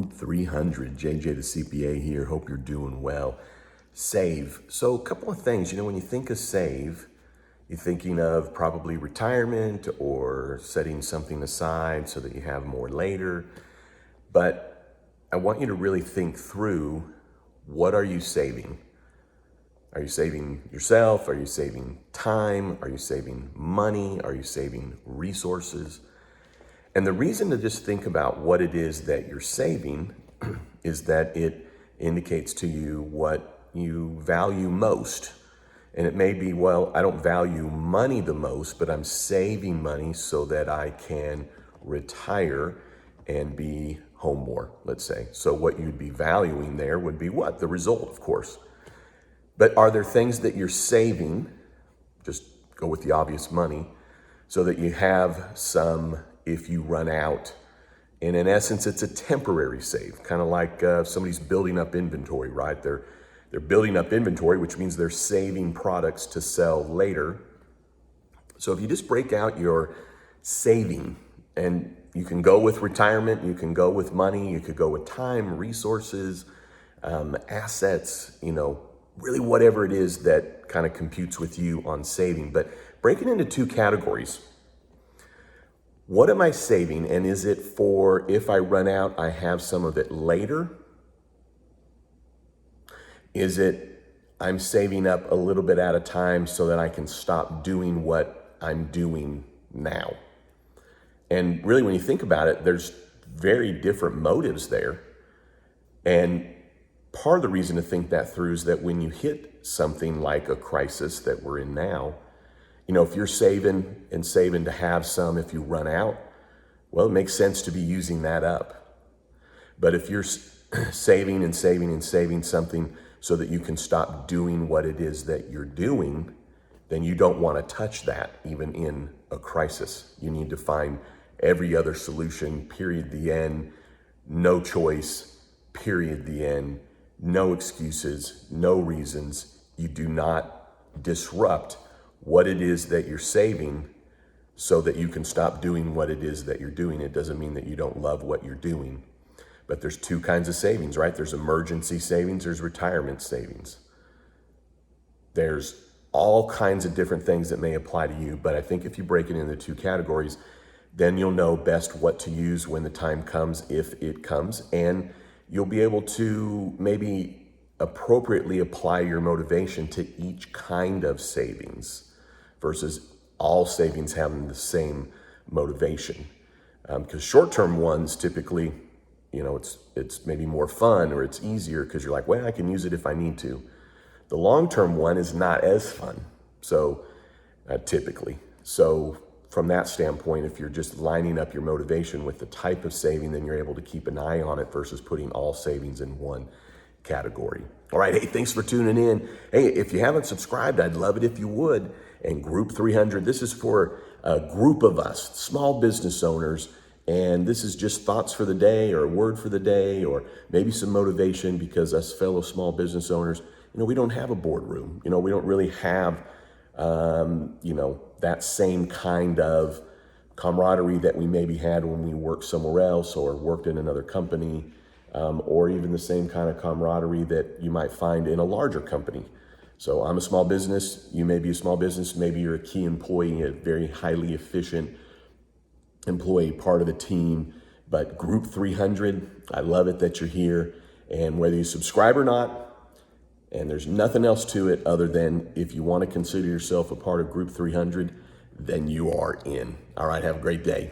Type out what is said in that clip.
Group 300, JJ the CPA here. Hope you're doing well. Save. So a couple of things, when you think of save, you're thinking of probably retirement or setting something aside so that you have more later. But I want you to really think through, what are you saving? Are you saving yourself? Are you saving time? Are you saving money? Are you saving resources? And the reason to just think about what it is that you're saving is that it indicates to you what you value most. And it may be, well, I don't value money the most, but I'm saving money so that I can retire and be home more, let's say. So what you'd be valuing there would be what? The result, of course. But are there things that you're saving, just go with the obvious, money, so that you have some if you run out? And in essence, it's a temporary save, kind of like somebody's building up inventory, right? They're building up inventory, which means they're saving products to sell later. So if you just break out your saving, and you can go with retirement, you can go with money, you could go with time, resources, assets, really whatever it is that kind of computes with you on saving. But break it into two categories. What am I saving? And is it for if I run out, I have some of it later? Is it I'm saving up a little bit at a time so that I can stop doing what I'm doing now? And really, when you think about it, there's very different motives there. And part of the reason to think that through is that when you hit something like a crisis that we're in now, if you're saving and saving to have some if you run out, well, it makes sense to be using that up. But if you're saving and saving and saving something so that you can stop doing what it is that you're doing, then you don't want to touch that even in a crisis. You need to find every other solution, period, the end, no choice, period, the end, no excuses, no reasons. You do not disrupt what it is that you're saving so that you can stop doing what it is that you're doing. It doesn't mean that you don't love what you're doing. But there's two kinds of savings, right? There's emergency savings, there's retirement savings. There's all kinds of different things that may apply to you, but I think if you break it into two categories, then you'll know best what to use when the time comes, if it comes, and you'll be able to maybe appropriately apply your motivation to each kind of savings versus all savings having the same motivation. Because short-term ones typically, it's maybe more fun or it's easier because you're like, well, I can use it if I need to. The long-term one is not as fun, so typically. So from that standpoint, if you're just lining up your motivation with the type of saving, then you're able to keep an eye on it versus putting all savings in one category. All right, hey, thanks for tuning in. Hey, if you haven't subscribed, I'd love it if you would. And Group 300, this is for a group of us, small business owners, and this is just thoughts for the day or a word for the day or maybe some motivation because us fellow small business owners, we don't have a boardroom. We don't really have, that same kind of camaraderie that we maybe had when we worked somewhere else or worked in another company, or even the same kind of camaraderie that you might find in a larger company. So I'm a small business, you may be a small business, maybe you're a key employee, a very highly efficient employee, part of the team, but Group 300, I love it that you're here. And whether you subscribe or not, and there's nothing else to it other than if you want to consider yourself a part of Group 300, then you are in. All right, have a great day.